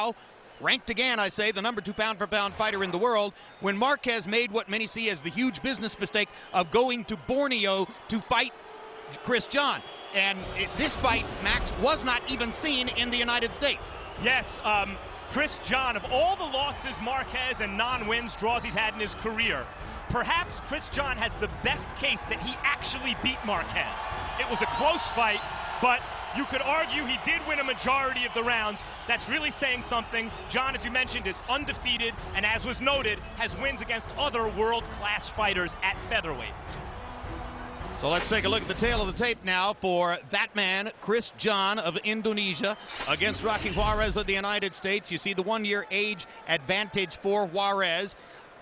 now ranked again, I say, the number 2 pound-for-pound fighter in the world, when Marquez made what many see as the huge business mistake of going to Borneo to fight Chris John. And this fight, Max, was not even seen in the United States. Yes, Chris John, of all the losses Marquez and non-wins draws he's had in his career, perhaps Chris John has the best case that he actually beat Marquez. It was a close fight, but you could argue he did win a majority of the rounds. That's really saying something. John, as you mentioned, is undefeated, and as was noted, has wins against other world-class fighters at featherweight. So let's take a look at the tail of the tape now for that man, Chris John of Indonesia, against Rocky Juarez of the United States. You see the 1-year age advantage for Juarez.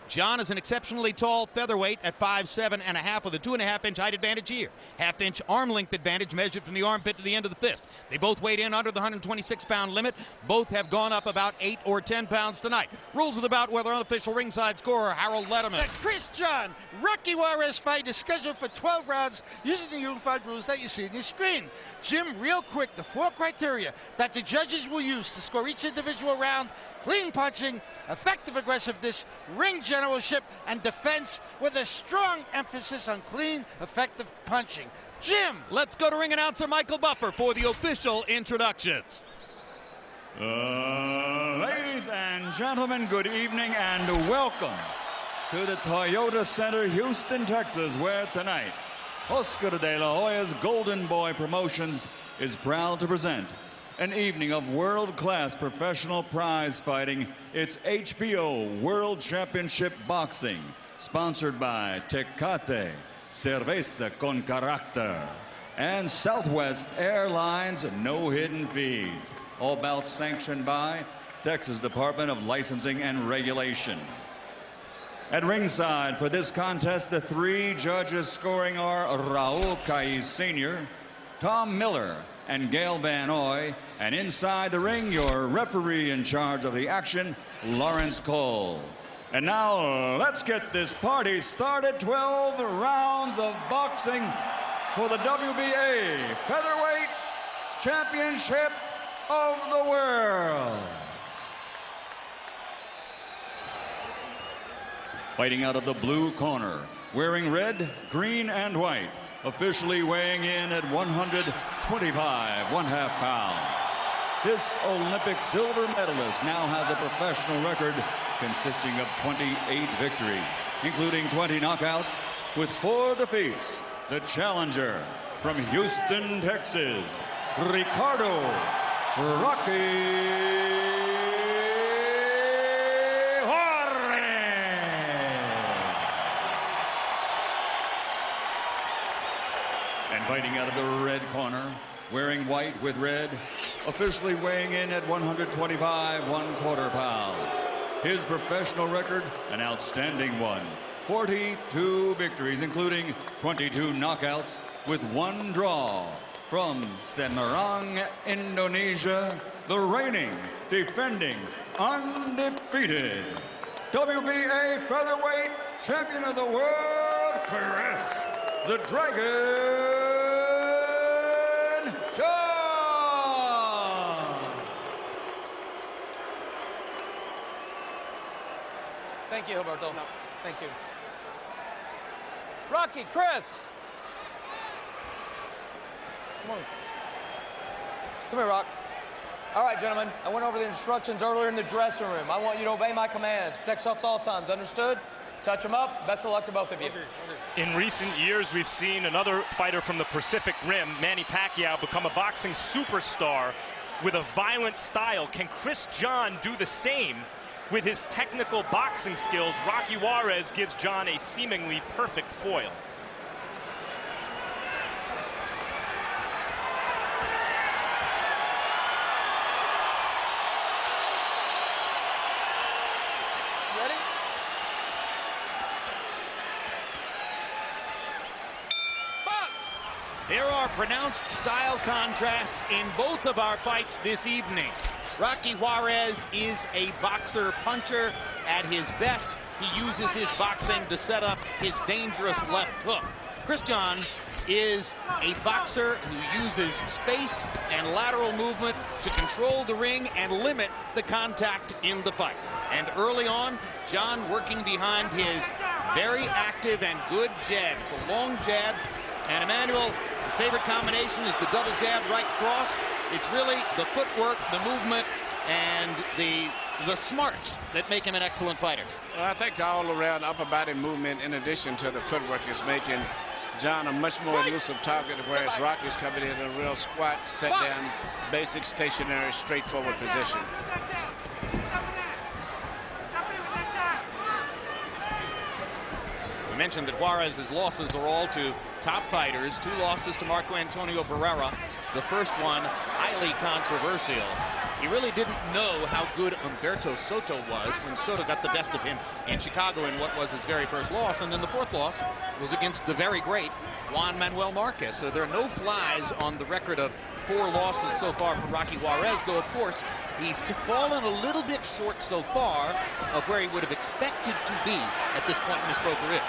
John is an exceptionally tall featherweight at 5'7.5" with a 2.5-inch height advantage here. Half-inch arm length advantage measured from the armpit to the end of the fist. They both weighed in under the 126-pound limit. Both have gone up about 8 or 10 pounds tonight. Rules of the bout, weather unofficial ringside scorer Harold Letterman. The Chris John Rocky Juarez fight is scheduled for 12 rounds using the unified rules that you see on your screen. Jim, real quick, the 4 criteria that the judges will use to score each individual round: clean punching, effective aggressiveness, ring generalship, and defense, with a strong emphasis on clean, effective punching. Jim! Let's go to ring announcer Michael Buffer for the official introductions. Ladies and gentlemen, good evening and welcome to the Toyota Center, Houston, Texas, where tonight Oscar de la Hoya's Golden Boy Promotions is proud to present an evening of world-class professional prize fighting. It's HBO World Championship Boxing, sponsored by Tecate, Cerveza con Carácter, and Southwest Airlines, no hidden fees. All bouts sanctioned by Texas Department of Licensing and Regulation. At ringside for this contest, the 3 judges scoring are Raul Caiz Sr., Tom Miller, and Gail Van Oy. And inside the ring, your referee in charge of the action, Lawrence Cole. And now, let's get this party started. 12 rounds of boxing for the WBA Featherweight Championship of the World. Fighting out of the blue corner, wearing red, green, and white, officially weighing in at 125.5 pounds. This Olympic silver medalist now has a professional record consisting of 28 victories, including 20 knockouts, with 4 defeats. The challenger from Houston, Texas, Ricardo Rocky. Fighting out of the red corner, wearing white with red, officially weighing in at 125.25 pounds. His professional record, an outstanding one. 42 victories, including 22 knockouts, with 1 draw. From Semarang, Indonesia, the reigning, defending, undefeated WBA Featherweight Champion of the World, Chris the Dragon John. Thank you, Humberto. No. Thank you. Rocky, Chris. Come on. Come here, Rock. All right, gentlemen. I went over the instructions earlier in the dressing room. I want you to obey my commands. Protect yourselves all times. Understood? Touch them up. Best of luck to both of you. In recent years, we've seen another fighter from the Pacific Rim, Manny Pacquiao, become a boxing superstar with a violent style. Can Chris John do the same with his technical boxing skills? Rocky Juarez gives John a seemingly perfect foil. There are pronounced style contrasts in both of our fights this evening. Rocky Juarez is a boxer puncher at his best. He uses his boxing to set up his dangerous left hook. Chris John is a boxer who uses space and lateral movement to control the ring and limit the contact in the fight. And early on, John working behind his very active and good jab. It's a long jab. And Emmanuel, his favorite combination is the double jab right cross. It's really the footwork, the movement, and the smarts that make him an excellent fighter. Well, I think the all-around upper body movement, in addition to the footwork, is making John a much more elusive target, whereas Rocky's coming in a real squat, set down, basic, stationary, straightforward position. We mentioned that Juarez's losses are all to top fighters. 2 losses to Marco Antonio Barrera. The first one highly controversial. He really didn't know how good Humberto Soto was when Soto got the best of him in Chicago in what was his very first loss. And then the 4th loss was against the very great Juan Manuel Marquez. So there are no flies on the record of 4 losses so far for Rocky Juarez, though, of course, he's fallen a little bit short so far of where he would have expected to be at this point in his pro career.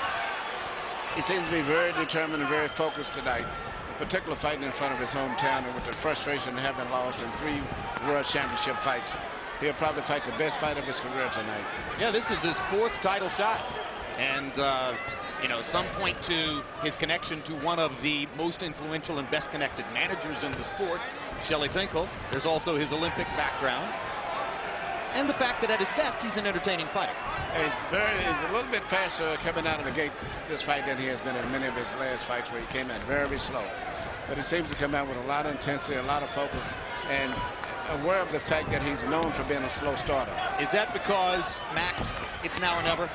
He seems to be very determined and very focused tonight, particularly fighting in front of his hometown, and with the frustration of having lost in 3 World Championship fights. He'll probably fight the best fight of his career tonight. Yeah, this is his 4th title shot. And, you know, some point to his connection to one of the most influential and best connected managers in the sport, Shelley Finkel. There's also his Olympic background. And the fact that at his best, he's an entertaining fighter. He's a little bit faster coming out of the gate this fight than he has been in many of his last fights, where he came out very slow. But he seems to come out with a lot of intensity, a lot of focus, and aware of the fact that he's known for being a slow starter. Is that because, Max, it's now or never?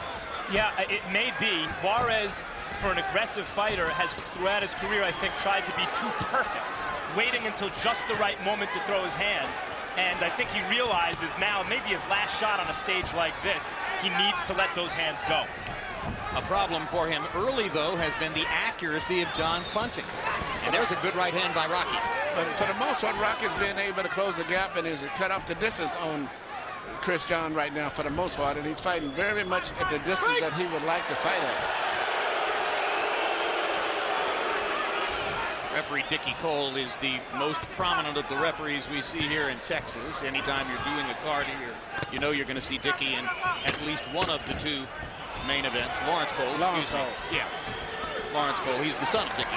Yeah, it may be. Juarez, for an aggressive fighter, has throughout his career, I think, tried to be too perfect, waiting until just the right moment to throw his hands. And I think he realizes now, maybe his last shot on a stage like this, he needs to let those hands go. A problem for him early, though, has been the accuracy of John's punching. And there's a good right hand by Rocky. But for the most part, Rocky's been able to close the gap and is cut off the distance on Chris John right now for the most part. And he's fighting very much at the distance that he would like to fight at. Referee Dickie Cole is the most prominent of the referees we see here in Texas. Anytime you're doing a card here, you know you're going to see Dickie in at least one of the 2 main events. Lawrence Cole, excuse me. Yeah, Lawrence Cole. He's the son of Dickie.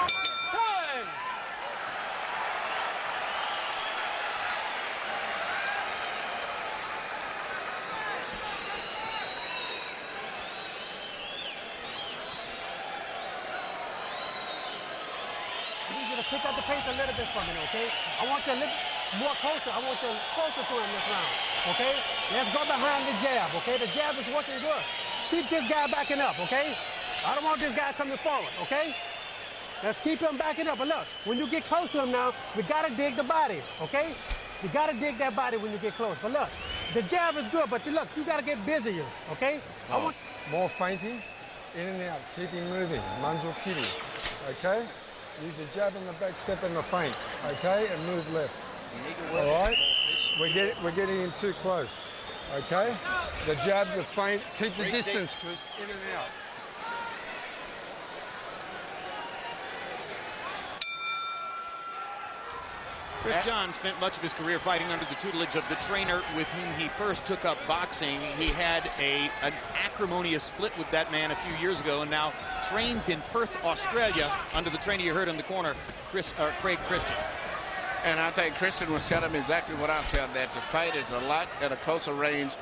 Pick up the pace a little bit for me, okay? I want you a little more closer. I want you closer to him this round, okay? Let's go behind the jab, okay? The jab is working good. Keep this guy backing up, okay? I don't want this guy coming forward, okay? Let's keep him backing up. But look, when you get close to him now, we got to dig the body, okay? You got to dig that body when you get close. But look, the jab is good, but you got to get busier, okay? I want more feinting, in and out, keep him moving, manjo kiri, okay? Use the jab and the back step and the feint, okay? And move left. All right? We're getting in too close, okay? The jab, the feint, keep the distance, Chris, in and out. Chris John spent much of his career fighting under the tutelage of the trainer with whom he first took up boxing. He had an acrimonious split with that man a few years ago, and now trains in Perth, Australia, under the trainer you heard in the corner, Craig Christian. And I think Christian was telling me exactly what I felt, that the fight is a lot at a closer range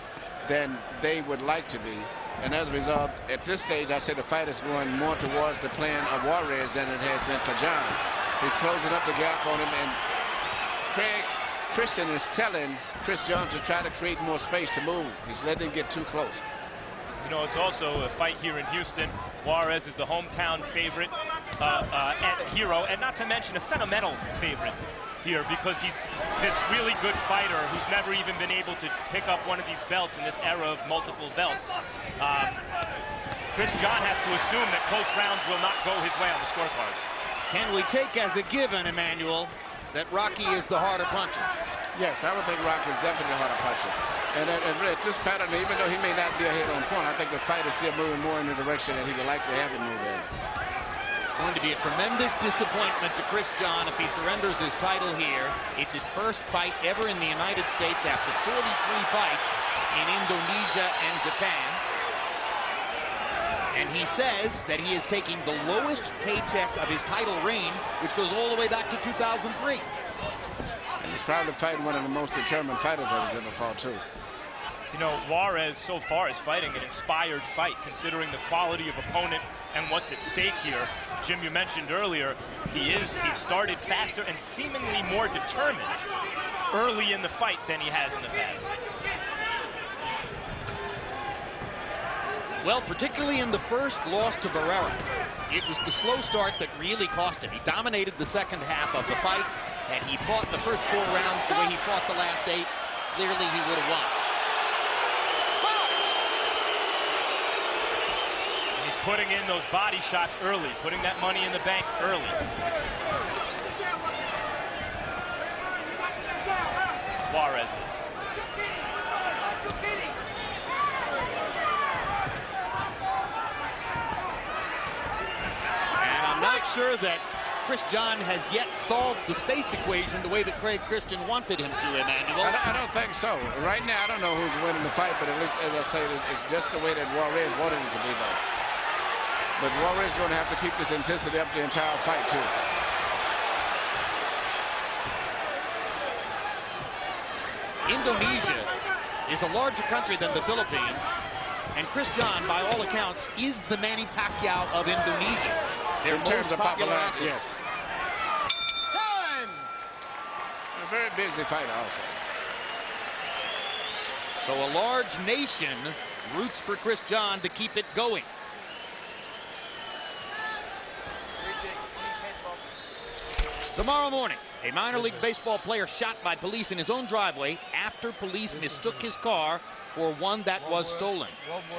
than they would like to be. And as a result, at this stage, I say the fight is going more towards the plan of Juarez than it has been for John. He's closing up the gap on him, and Craig Christian is telling Chris John to try to create more space to move. He's letting him get too close. You know, it's also a fight here in Houston. Juarez is the hometown favorite and hero, and not to mention a sentimental favorite here, because he's this really good fighter who's never even been able to pick up one of these belts in this era of multiple belts. Chris John has to assume that close rounds will not go his way on the scorecards. Can we take as a given, Emmanuel, that Rocky is the harder puncher? Yes, I would think Rocky is definitely the harder puncher. And at this pattern, even though he may not be a hit on point, I think the fight is still moving more in the direction that he would like to have it move in. It's going to be a tremendous disappointment to Chris John if he surrenders his title here. It's his first fight ever in the United States after 43 fights in Indonesia and Japan. And he says that he is taking the lowest paycheck of his title reign, which goes all the way back to 2003. And he's probably fighting one of the most determined fighters that he's ever fought, too. You know, Juarez so far is fighting an inspired fight, considering the quality of opponent and what's at stake here. Jim, you mentioned earlier, he started faster and seemingly more determined early in the fight than he has in the past. Well, particularly in the first loss to Barrera, it was the slow start that really cost him. He dominated the second half of the fight. Had he fought the first 4 rounds the way he fought the last 8, clearly he would have won. He's putting in those body shots early, putting that money in the bank early. Juarez is. And I'm not sure that Chris John has yet solved the space equation the way that Craig Christian wanted him to, Emmanuel. I don't think so. Right now, I don't know who's winning the fight, but at least, as I say, it's just the way that Juarez wanted it to be, though. But Juarez is going to have to keep this intensity up the entire fight, too. Indonesia is a larger country than the Philippines, and Chris John, by all accounts, is the Manny Pacquiao of Indonesia. Their in terms most of popular popularity, athlete. yes. Time! A very busy fighter, also. So a large nation roots for Chris John to keep it going. Tomorrow morning, a minor league baseball player shot by police in his own driveway after police mistook his car for one that was stolen.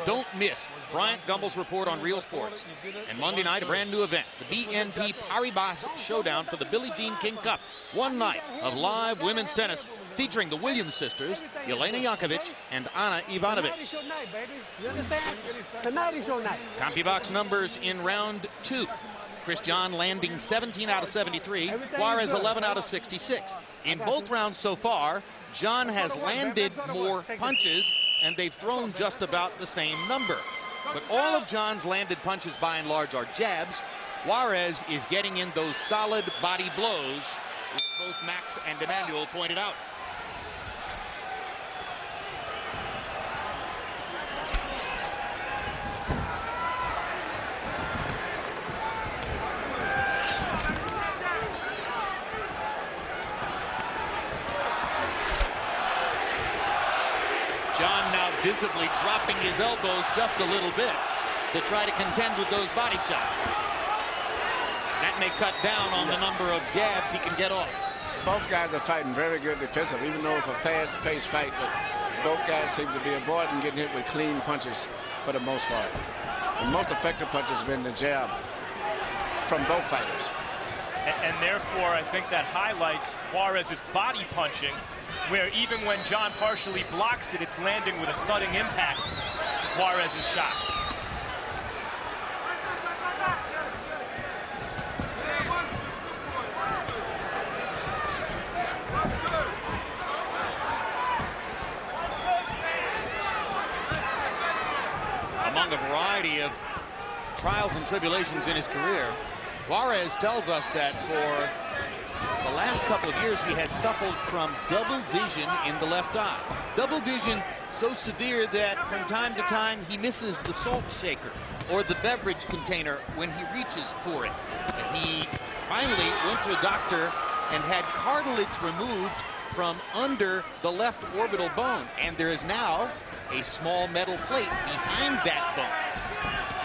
Don't miss Bryant Gumbel's report on Real Sports. And Monday night, a brand new event, the BNP Paribas Showdown for the Billie Jean King Cup. One night of live women's tennis featuring the Williams sisters, Jelena Jankovic and Ana Ivanovic. Tonight is your night, baby. You understand? Tonight is your night. CompuBox numbers in round 2. Chris John landing 17 out of 73, Juarez 11 out of 66. In both rounds so far, John has landed more punches, and they've thrown just about the same number. But all of John's landed punches, by and large, are jabs. Juarez is getting in those solid body blows, which both Max and Emmanuel pointed out. John now visibly dropping his elbows just a little bit to try to contend with those body shots. That may cut down on the number of jabs he can get off. Both guys are fighting very good defensive, even though it's a fast-paced fight, but both guys seem to be avoiding getting hit with clean punches for the most part. The most effective punch has been the jab from both fighters. And therefore, I think that highlights Juarez's body punching, where even when John partially blocks it, it's landing with a thudding impact, Juarez's shots. Among a variety of trials and tribulations in his career, Juarez tells us that for the last couple of years he has suffered from double vision in the left eye. Double vision so severe that from time to time he misses the salt shaker or the beverage container when he reaches for it. And he finally went to a doctor and had cartilage removed from under the left orbital bone, and there is now a small metal plate behind that bone.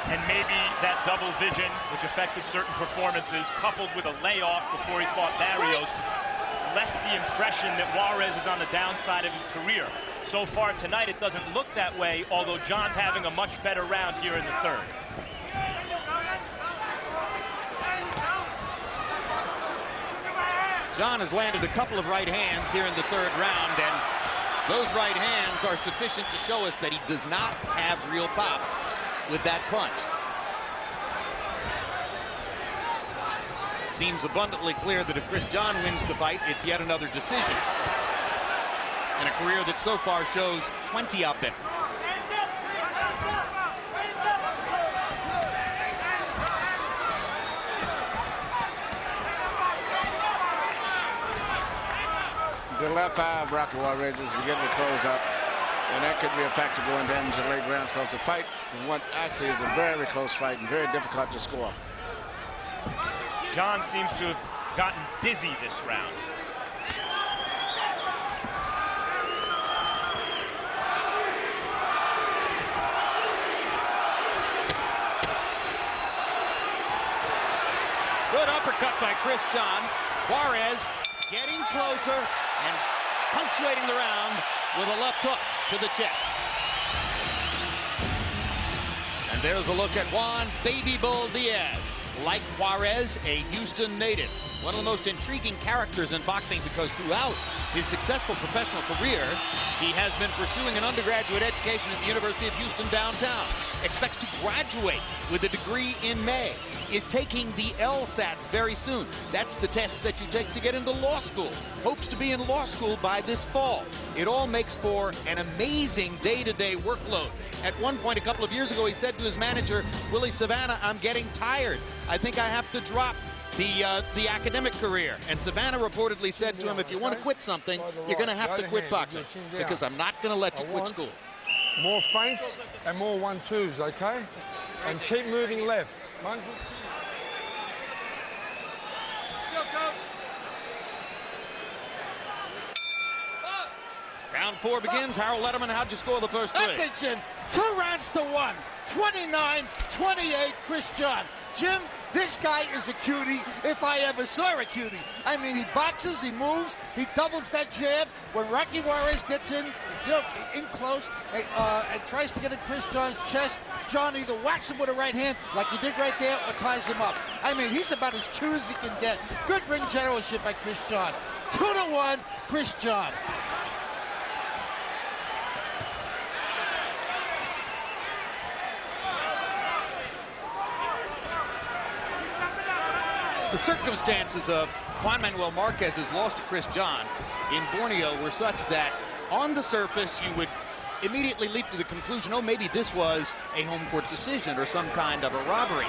And maybe that double vision, which affected certain performances, coupled with a layoff before he fought Barrios, left the impression that Juarez is on the downside of his career. So far tonight, it doesn't look that way, although John's having a much better round here in the third. John has landed a couple of right hands here in the third round, and those right hands are sufficient to show us that he does not have real pop with that punch. seems abundantly clear that if Chris John wins the fight, it's yet another decision. In a career that so far shows 20 out there. The left eye of Rocky Juarez is beginning to close up, and that could be a factor going down into the late rounds, because the fight, from what I see, is a very close fight and very difficult to score. John seems to have gotten busy this round. Good uppercut by Chris John. Juarez getting closer and punctuating the round with a left hook to the chest. And there's a look at Juan Baby Bull Diaz. Like Juarez, a Houston native. One of the most intriguing characters in boxing, because throughout his successful professional career, he has been pursuing an undergraduate education at the University of Houston downtown. Expects to graduate with a degree in May. Is taking the LSATs very soon. That's the test that you take to get into law school. Hopes to be in law school by this fall. It all makes for an amazing day-to-day workload. At one point a couple of years ago, he said to his manager, Willie Savannah, I'm getting tired. I think I have to drop the academic career. And Savannah reportedly said to him, if you want to quit something, you're going to have to quit boxing, because I'm not going to let you quit school. More feints and more 1-2s, okay? And keep moving left. Round 4 begins. Harold Letterman, how'd you score the first 3? Okay, Jim. 2 rounds to 1. 29-28, Chris John. Jim, this guy is a cutie if I ever saw a cutie. I mean, he boxes, he moves, he doubles that jab. When Rocky Juarez gets in, in close and tries to get in Chris John's chest, John either whacks him with a right hand, like he did right there, or ties him up. I mean, he's about as cute as he can get. Good ring generalship by Chris John. 2-1, Chris John. The circumstances of Juan Manuel Marquez's loss to Chris John in Borneo were such that on the surface you would immediately leap to the conclusion, oh, maybe this was a home court decision or some kind of a robbery.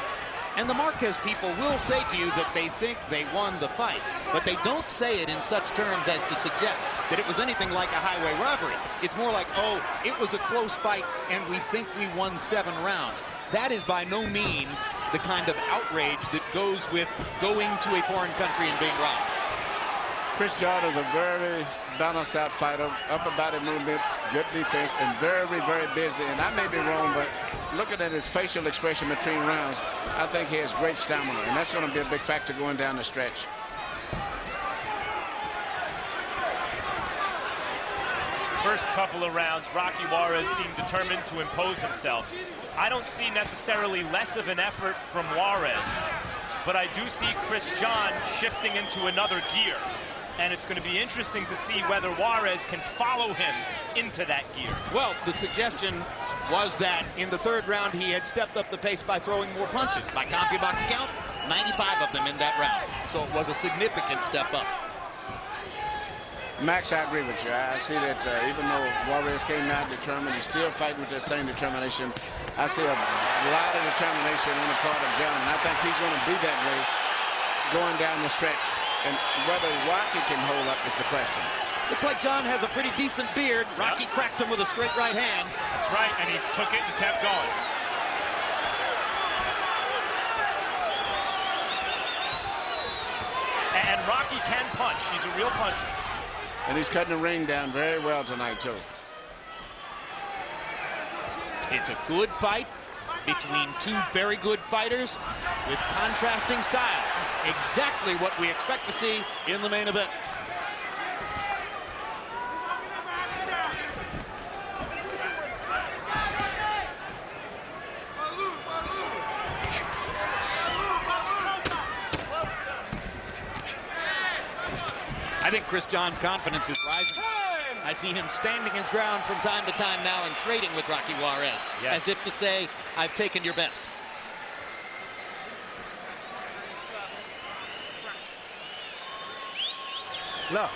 And the Marquez people will say to you that they think they won the fight, but they don't say it in such terms as to suggest that it was anything like a highway robbery. It's more like, oh, it was a close fight and we think we won 7 rounds. That is by no means the kind of outrage that goes with going to a foreign country and being robbed. Chris John is a very balanced out fighter, upper body movement, good defense, and very busy. And I may be wrong, but looking at his facial expression between rounds, I think he has great stamina, and that's going to be a big factor going down the stretch. First couple of rounds, Rocky Juarez seemed determined to impose himself. I don't see necessarily less of an effort from Juarez, but I do see Chris John shifting into another gear. And it's going to be interesting to see whether Juarez can follow him into that gear. Well, the suggestion was that in the 3rd round he had stepped up the pace by throwing more punches. By CompuBox count, 95 of them in that round. So it was a significant step up. Max, I agree with you. I see that even though Juarez came out determined, he's still fighting with that same determination. I see a lot of determination on the part of John, and I think he's going to be that way going down the stretch. And whether Rocky can hold up is the question. Looks like John has a pretty decent beard. Rocky cracked him with a straight right hand. That's right, and he took it and kept going. And Rocky can punch. He's a real puncher. And he's cutting the ring down very well tonight, too. It's a good fight between 2 very good fighters with contrasting styles. Exactly what we expect to see in the main event. I think Chris John's confidence is rising. I see him standing his ground from time to time now and trading with Rocky Juarez, as if to say, I've taken your best. Look,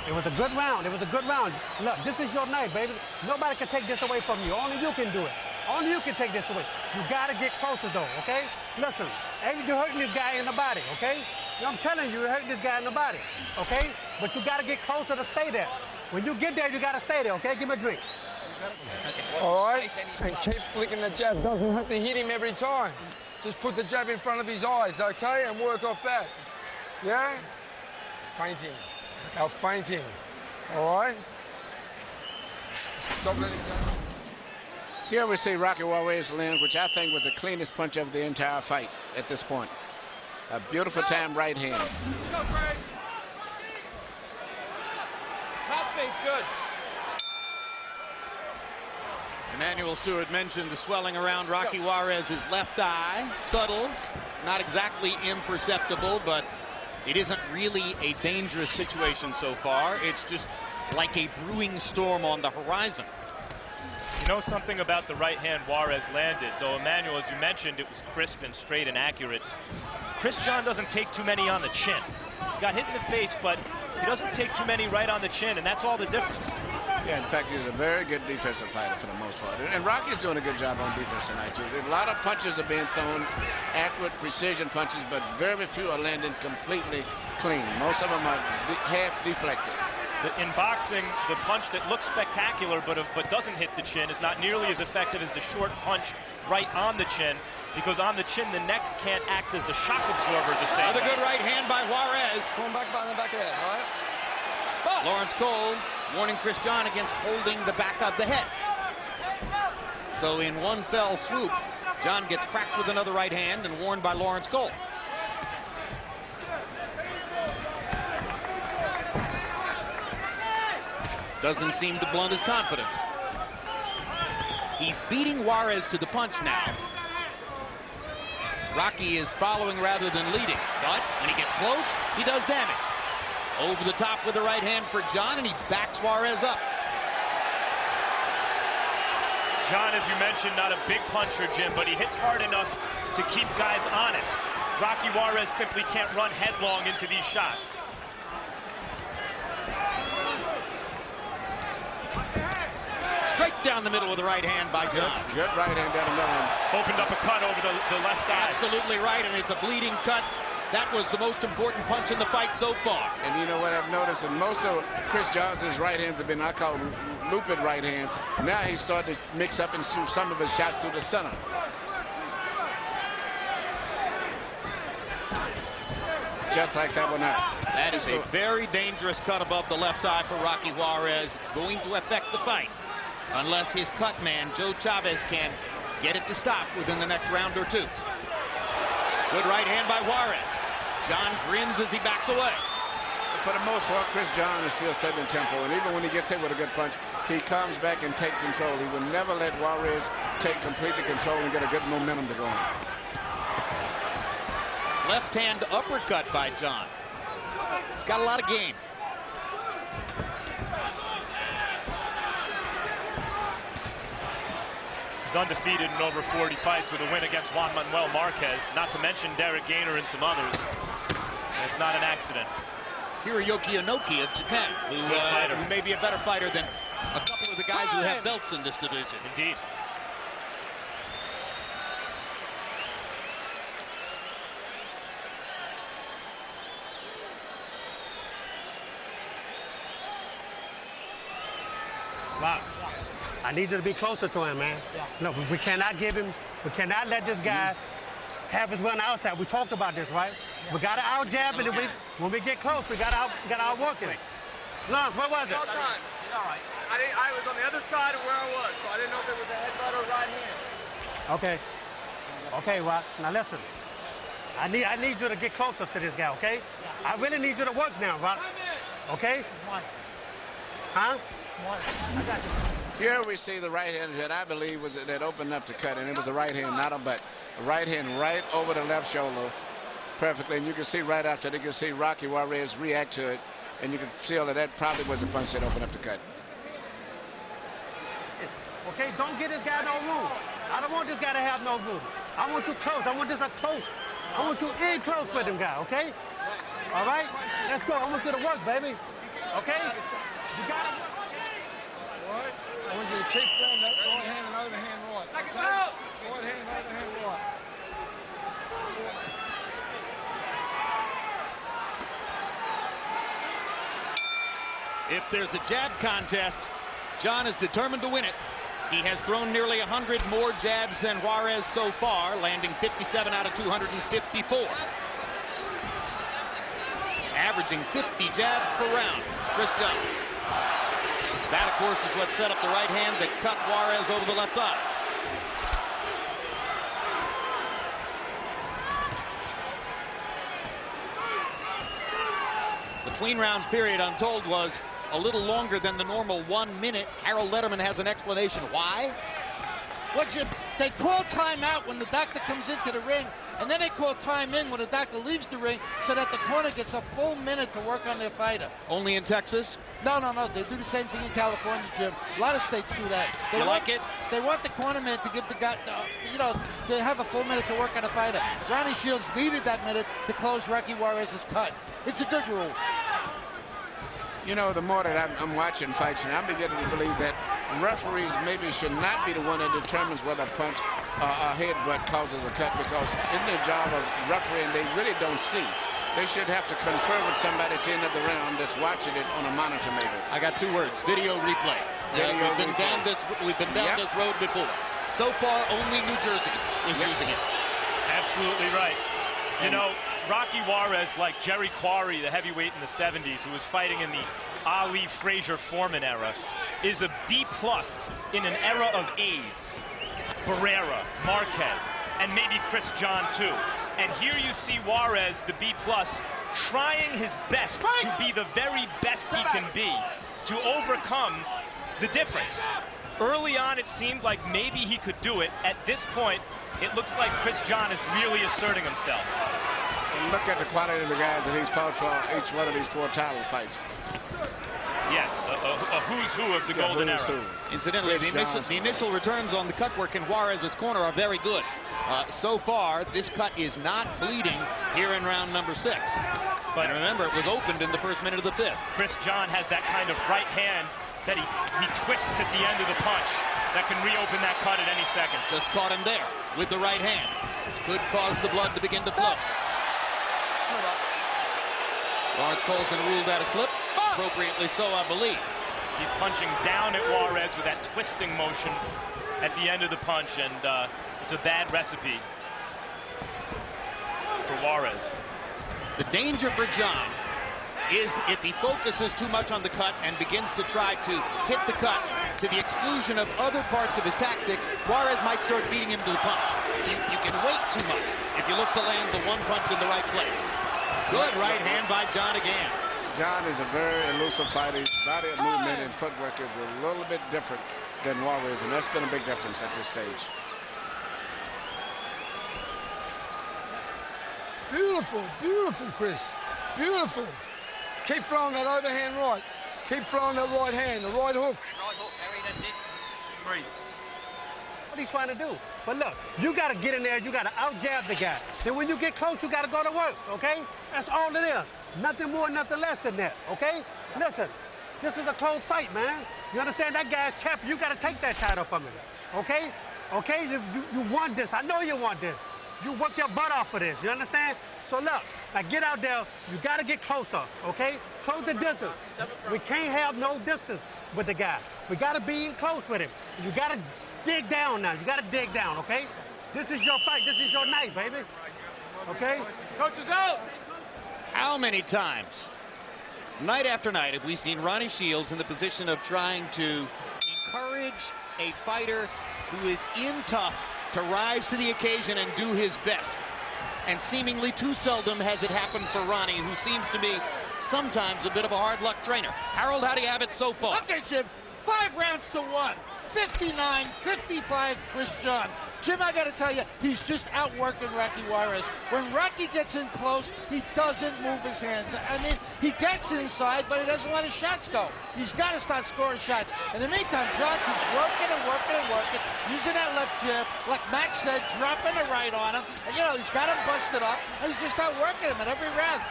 it was a good round. It was a good round. Look, this is your night, baby. Nobody can take this away from you. Only you can do it. Only you can take this away. You got to get closer, though, okay? Listen, you're hurting this guy in the body, okay? I'm telling you, you're hurting this guy in the body, okay? But you got to get closer to stay there. When you get there, you got to stay there, okay? Give me a drink. All right? And keep flicking the jab. Doesn't have to hit him every time. Just put the jab in front of his eyes, okay? And work off that. Yeah? Fainting. Now fainting. All right? Stop letting go. Here we see Rocky Juarez land, which I think was the cleanest punch of the entire fight at this point. A beautiful time right hand. Go, Greg. Mouthpiece, good. Emmanuel Stewart mentioned the swelling around Rocky Juarez's left eye. Subtle, not exactly imperceptible, but it isn't really a dangerous situation so far. It's just like a brewing storm on the horizon. You know something about the right hand Juarez landed, though, Emmanuel, as you mentioned, it was crisp and straight and accurate. Chris John doesn't take too many on the chin. He got hit in the face, but he doesn't take too many right on the chin, and that's all the difference. Yeah, in fact, he's a very good defensive fighter for the most part. And Rocky's doing a good job on defense tonight, too. A lot of punches are being thrown, accurate precision punches, but very few are landing completely clean. Most of them are half deflected. In boxing, the punch that looks spectacular but doesn't hit the chin is not nearly as effective as the short punch right on the chin, because on the chin, the neck can't act as a shock absorber the same way. Another good right hand by Juarez. Going back behind the back of the head, all right? But Lawrence Cole warning Chris John against holding the back of the head. So in one fell swoop, John gets cracked with another right hand and warned by Lawrence Cole. Doesn't seem to blunt his confidence. He's beating Juarez to the punch now. Rocky is following rather than leading, but when he gets close, he does damage. Over the top with the right hand for John, and he backs Juarez up. John, as you mentioned, not a big puncher, Jim, but he hits hard enough to keep guys honest. Rocky Juarez simply can't run headlong into these shots. Straight down the middle with the right hand by John. Good right hand down the middle. Opened up a cut over the left eye. Absolutely right, and it's a bleeding cut. That was the most important punch in the fight so far. And you know what I've noticed? And most of Chris Johnson's right hands have been, I call looped right hands. Now he's starting to mix up and shoot some of his shots to the center. Just like that one out. That is a very dangerous cut above the left eye for Rocky Juarez. It's going to affect the fight unless his cut man, Joe Chavez, can get it to stop within the next round or two. Good right hand by Juarez. John grins as he backs away. For the most part, Chris John is still setting tempo, and even when he gets hit with a good punch, he comes back and takes control. He will never let Juarez take completely control and get a good momentum to go on. Left hand uppercut by John. He's got a lot of game. He's undefeated in over 40 fights with a win against Juan Manuel Marquez, not to mention Derek Gainer and some others. And it's not an accident. Hiroyuki Inoki of Japan, who may be a better fighter than a couple of the guys who have belts in this division. Indeed. Wow. I need you to be closer to him, man. No, we cannot give him, we cannot let this guy have his run outside. We talked about this, right? We got to out jab, and when we get close, we got to outwork him. Lawrence, what was it? all time. All right. I was on the other side of where I was, so I didn't know if it was a headbutt or a right hand. Okay. Okay, Rock. Now listen. I need you to get closer to this guy, okay? I really need you to work now, Rock. Okay? Huh? I got you. Here we see the right hand that I believe was that opened up the cut, and it was a right hand, not a butt. A right hand right over the left shoulder perfectly, and you can see right after that, you can see Rocky Juarez react to it, and you can feel that that probably was the punch that opened up the cut. Okay, don't get this guy no room. I don't want this guy to have no room. I want you close. I want this up close. I want you in close with him, guy, okay? All right? Let's go. I want you to work, baby. Okay? You got it. All right? I want you to keep throwing that right hand and overhand right. Check it out. Right hand, overhand right. If there's a jab contest, John is determined to win it. He has thrown nearly 100 more jabs than Juarez so far, landing 57 out of 254. Averaging 50 jabs per round. Chris John. That, of course, is what set up the right hand that cut Juarez over the left eye. Between rounds period, I'm told, was a little longer than the normal 1 minute. Harold Letterman has an explanation. Why? They call timeout when the doctor comes into the ring, and then they call time in when the doctor leaves the ring so that the corner gets a full minute to work on their fighter. Only in Texas? No. They do the same thing in California, Jim. A lot of states do that. You like it? They want the cornerman to give the guy, to have a full minute to work on a fighter. Ronnie Shields needed that minute to close Rocky Juarez's cut. It's a good rule. You know, the more that I'm watching fights, and I'm beginning to believe that referees maybe should not be the one that determines whether a punch or a headbutt causes a cut, because in their job of refereeing, they really don't see. They should have to confer with somebody at the end of the round that's watching it on a monitor maybe. I got 2 words: video replay. We've been down this road before. So far, only New Jersey is using it. Absolutely right. You know, Rocky Juarez, like Jerry Quarry, the heavyweight in the 70s, who was fighting in the Ali Frazier Foreman era, is a B+ in an era of A's. Barrera, Marquez, and maybe Chris John too. And here you see Juarez, the B+, trying his best to be the very best he can be, to overcome the difference. Early on, it seemed like maybe he could do it. At this point, it looks like Chris John is really asserting himself. And look at the quality of the guys that he's fought for each one of these 4 title fights. Yes, a who's who of the golden era. Incidentally, the initial returns on the cut work in Juarez's corner are very good. So far, this cut is not bleeding here in round number 6. But remember, it was opened in the first minute of the 5th. Chris John has that kind of right hand that he twists at the end of the punch that can reopen that cut at any second. Just caught him there with the right hand. Could cause the blood to begin to flow. Lawrence Cole's going to rule that a slip. Appropriately so, I believe. He's punching down at Juarez with that twisting motion at the end of the punch, and it's a bad recipe for Juarez. The danger for John is if he focuses too much on the cut and begins to try to hit the cut to the exclusion of other parts of his tactics, Juarez might start beating him to the punch. You can wait too much if you look to land the one punch in the right place. Good right hand by John again. John is a very elusive fighter. His body movement and footwork is a little bit different than Juarez, and that's been a big difference at this stage. Beautiful, beautiful, Chris. Beautiful. Keep throwing that overhand right. Keep throwing that right hand, the right hook. What are you trying to do? But look, you got to get in there. You got to out-jab the guy. Then when you get close, you got to go to work, okay? That's all it is. Nothing more, nothing less than that, okay? Listen, this is a close fight, man. You understand? That guy's champion. You got to take that title from him, okay? Okay? You want this. I know you want this. You work your butt off for this. You understand? So look, now get out there. You got to get closer, okay? Close the distance. We can't have no distance with the guy. We got to be close with him. You got to dig down now. You got to dig down, okay? This is your fight. This is your night, baby. Okay? Coach is out. How many times, night after night, have we seen Ronnie Shields in the position of trying to encourage a fighter who is in tough to rise to the occasion and do his best? And seemingly too seldom has it happened for Ronnie, who seems to be sometimes a bit of a hard luck trainer. Harold, how do you have it so far? Okay, Jim, 5 rounds to 1. 59-55, Chris John. Jim, I got to tell you, he's just outworking Rocky Juarez. When Rocky gets in close, he doesn't move his hands. I mean, he gets inside, but he doesn't let his shots go. He's got to start scoring shots. In the meantime, John keeps working and working and working, using that left jab, like Max said, dropping the right on him. And, you know, he's got him busted up, and he's just outworking him in every round.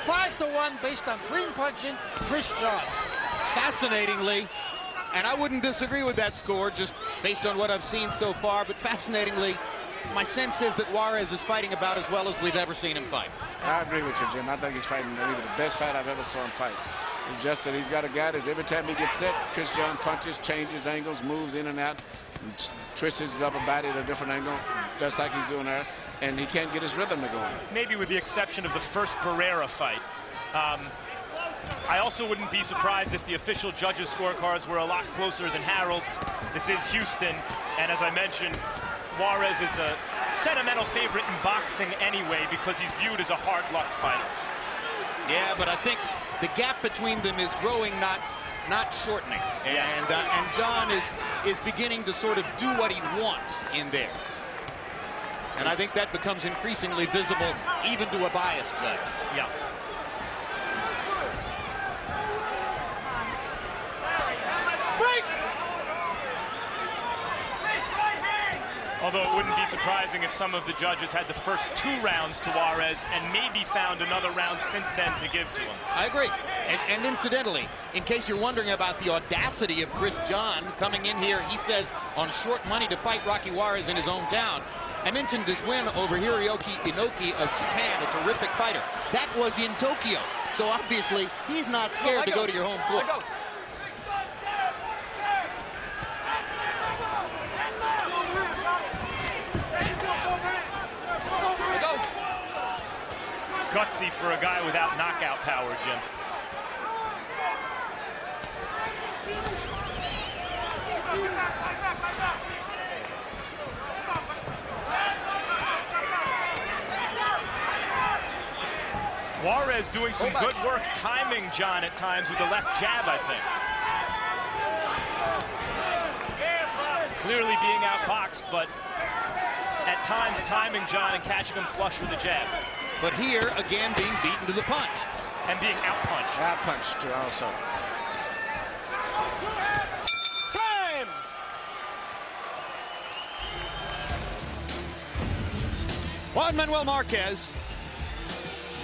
5-1 based on clean punching Chris John. Fascinatingly, and I wouldn't disagree with that score just based on what I've seen so far, but fascinatingly, my sense is that Juarez is fighting about as well as we've ever seen him fight. I agree with you, Jim. I think he's fighting maybe the best fight I've ever saw him fight. It's just that he's got a guy that every time he gets set, Chris John punches, changes angles, moves in and out, and twists his upper body at a different angle, just like he's doing there, and he can't get his rhythm to go. Maybe with the exception of the first Barrera fight. I also wouldn't be surprised if the official judges' scorecards were a lot closer than Harold's. This is Houston, and as I mentioned, Juarez is a sentimental favorite in boxing anyway because he's viewed as a hard luck fighter. Yeah, but I think the gap between them is growing, not shortening. And John is beginning to sort of do what he wants in there. And I think that becomes increasingly visible even to a biased judge. Yeah. Although it wouldn't be surprising if some of the judges had the first 2 rounds to Juarez and maybe found another round since then to give to him. I agree. And incidentally, in case you're wondering about the audacity of Chris John coming in here, he says on short money to fight Rocky Juarez in his hometown. I mentioned his win over Hiroki Inoki of Japan, a terrific fighter. That was in Tokyo. So obviously, he's not scared to go to your home court. Gutsy for a guy without knockout power, Jim. Juarez doing some good work timing John at times with the left jab, I think. Clearly being outboxed, but at times timing John and catching him flush with the jab. But here, again, being beaten to the punch. And being outpunched. Outpunched, too, also. Time! Juan Manuel Marquez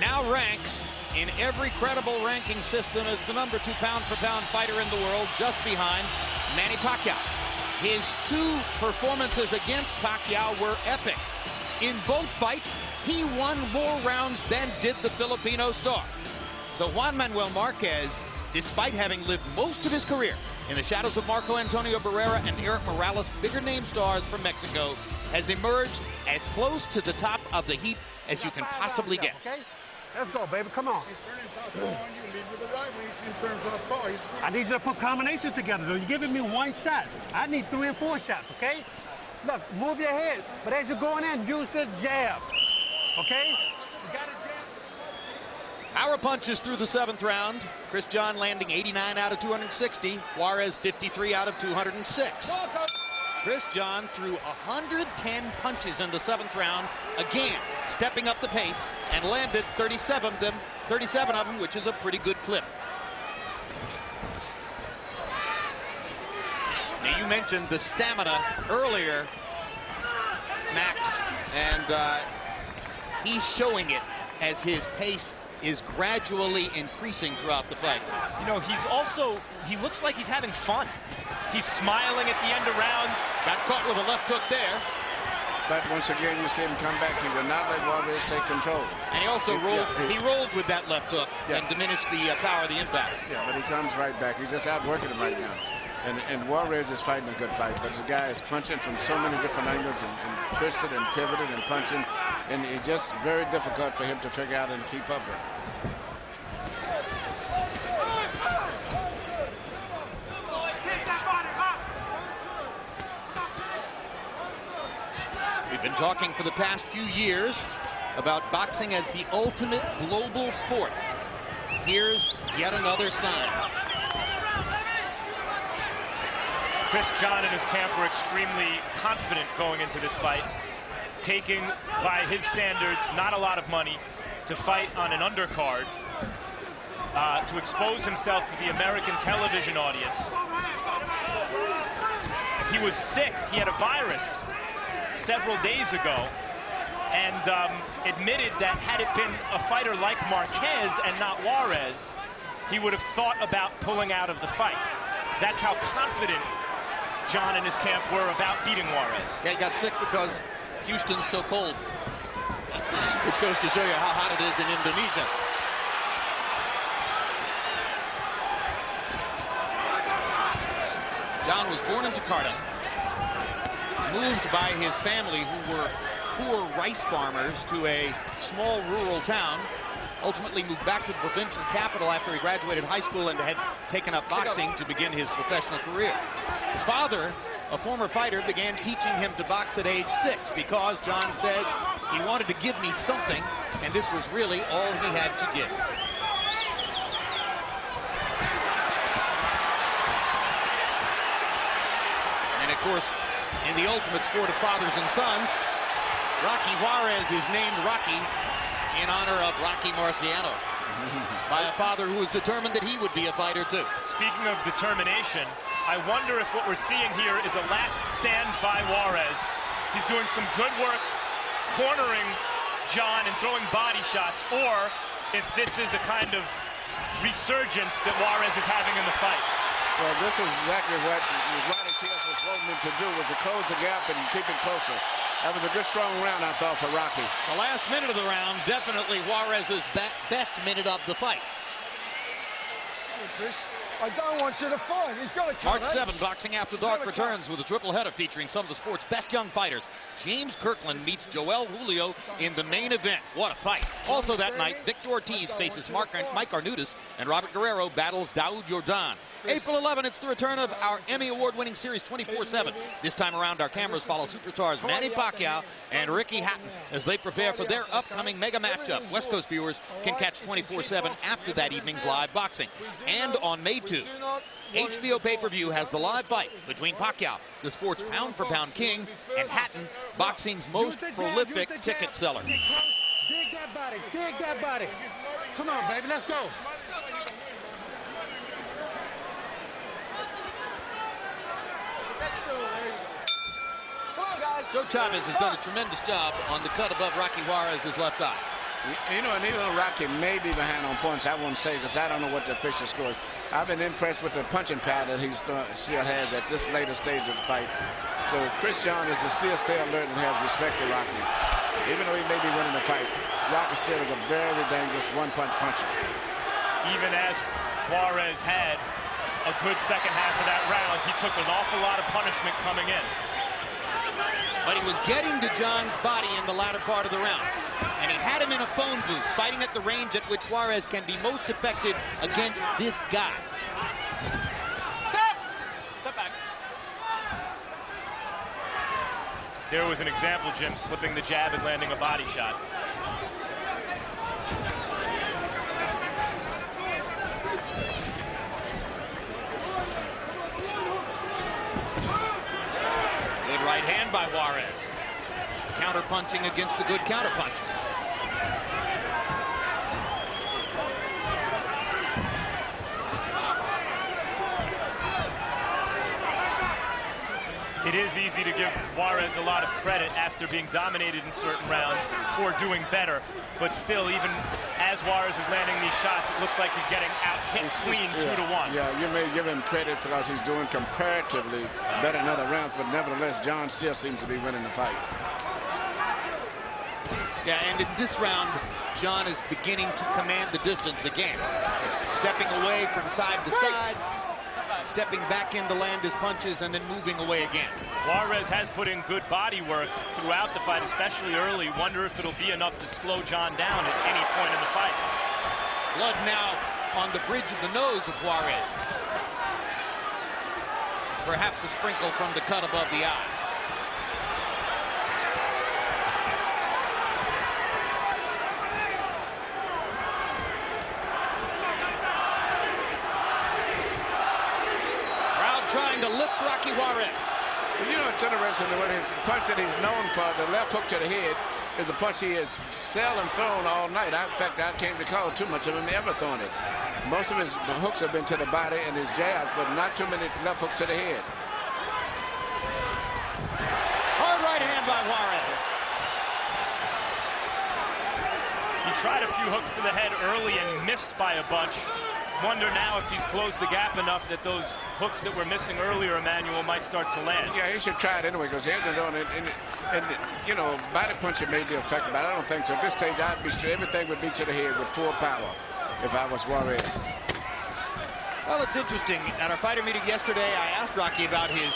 now ranks in every credible ranking system as the #2 pound-for-pound fighter in the world, just behind Manny Pacquiao. His 2 performances against Pacquiao were epic. In both fights, he won more rounds than did the Filipino star. So Juan Manuel Marquez, despite having lived most of his career in the shadows of Marco Antonio Barrera and Eric Morales, bigger name stars from Mexico, has emerged as close to the top of the heap as you can possibly get. Okay? Let's go, baby. Come on. He's turning southpaw on you. Lead with the right when he's turning southpaw. I need you to put combinations together, though. You're giving me 1 shot. I need 3 and 4 shots, okay? Look, move your head. But as you're going in, use the jab. Okay? You got a jab? Power punches through the 7th round. Chris John landing 89 out of 260. Juarez 53 out of 206. Chris John threw 110 punches in the 7th round, again stepping up the pace, and landed 37 of them, which is a pretty good clip. Now, you mentioned the stamina earlier, Max, and he's showing it as his pace is gradually increasing throughout the fight. You know, he looks like he's having fun. He's smiling at the end of rounds. Got caught with a left hook there. But once again, you see him come back. He will not let Juarez take control. And he also rolled with that left hook and diminished the power of the impact. Yeah, but he comes right back. He's just outworking him right now. And Juarez is fighting a good fight, but the guy is punching from so many different angles and twisted and pivoted and punching, and it's just very difficult for him to figure out and keep up with. We've been talking for the past few years about boxing as the ultimate global sport. Here's yet another sign. Chris John and his camp were extremely confident going into this fight, taking, by his standards, not a lot of money to fight on an undercard, to expose himself to the American television audience. He was sick. He had a virus several days ago, and admitted that had it been a fighter like Marquez and not Juarez, he would have thought about pulling out of the fight. That's how confident John and his camp were about beating Juarez. Yeah, he got sick because Houston's so cold, which goes to show you how hot it is in Indonesia. John was born in Jakarta, moved by his family, who were poor rice farmers, to a small rural town. Ultimately moved back to the provincial capital after he graduated high school and had taken up boxing to begin his professional career. His father, a former fighter, began teaching him to box at age 6 because, John says, he wanted to give me something, and this was really all he had to give. And of course, in the ultimate sport of fathers and sons, Rocky Juarez is named Rocky in honor of Rocky Marciano by a father who was determined that he would be a fighter too. Speaking of determination, I wonder if what we're seeing here is a last stand by Juarez. He's doing some good work cornering John and throwing body shots, or if this is a kind of resurgence that Juarez is having in the fight. Well, this is exactly what Ronnie Pierce was wanting him to do, was to close the gap and keep it closer. That was a good, strong round, I thought, for Rocky. The last minute of the round, definitely Juarez's best minute of the fight. Chris, I don't want you to fight. He's got to come. March 7, Boxing After Dark returns with a triple header featuring some of the sport's best young fighters. James Kirkland meets Joel Julio in the main event. What a fight. Also that night, Victor Ortiz faces Mike Arnudis, and Robert Guerrero battles Daoud Yordan. April 11, it's the return of our Emmy Award-winning series 24/7. This time around, our cameras follow superstars Manny Pacquiao and Ricky Hatton as they prepare for their upcoming mega matchup. West Coast viewers can catch 24/7 after that evening's live boxing. And on May 2, HBO pay-per-view has the live fight between Pacquiao, the sport's pound-for-pound king, and Hatton, boxing's most prolific ticket seller. Dig that body, dig that body. Come on, baby, let's go. Joe Chavez has done a tremendous job on the cut above Rocky Juarez's left eye. You know, and even though Rocky may be behind on points, I wouldn't say, because I don't know what the official scores. I've been impressed with the punching power that he still has at this later stage of the fight. So Chris John is still stay alert and has respect for Rocky. Even though he may be winning the fight, Rocky still is a very dangerous one-punch puncher. Even as Juarez had a good second half of that round, he took an awful lot of punishment coming in. But he was getting to John's body in the latter part of the round. And he had him in a phone booth, fighting at the range at which Juarez can be most effective against this guy. Step back. There was an example, Jim, slipping the jab and landing a body shot. Good right hand by Juarez. Counter-punching against a good counter-puncher. It is easy to give Juarez a lot of credit after being dominated in certain rounds for doing better. But still, even as Juarez is landing these shots, it looks like he's getting out-hit clean 2-1. Yeah, you may give him credit because he's doing comparatively better in other rounds, but nevertheless, John still seems to be winning the fight. Yeah, and in this round, John is beginning to command the distance again. Stepping away from side to side, stepping back in to land his punches, and then moving away again. Juarez has put in good body work throughout the fight, especially early. Wonder if it'll be enough to slow John down at any point in the fight. Blood now on the bridge of the nose of Juarez. Perhaps a sprinkle from the cut above the eye. Trying to lift Rocky Juarez. Well, you know, it's interesting that his punch that he's known for, the left hook to the head, is a punch he has seldom thrown all night. In fact, I can't recall too much of him ever throwing it. Most of his hooks have been to the body and his jabs, but not too many left hooks to the head. Hard right hand by Juarez. tried a few hooks to the head early and missed by a bunch. Wonder now if he's closed the gap enough that those hooks that were missing earlier, Emmanuel, might start to land. Yeah, he should try it anyway because he hasn't done it. And you know, body punching may be effective, but I don't think so. At this stage, I'd be straight. Everything would be to the head with full power if I was Juarez. Well, it's interesting. At our fighter meeting yesterday, I asked Rocky about his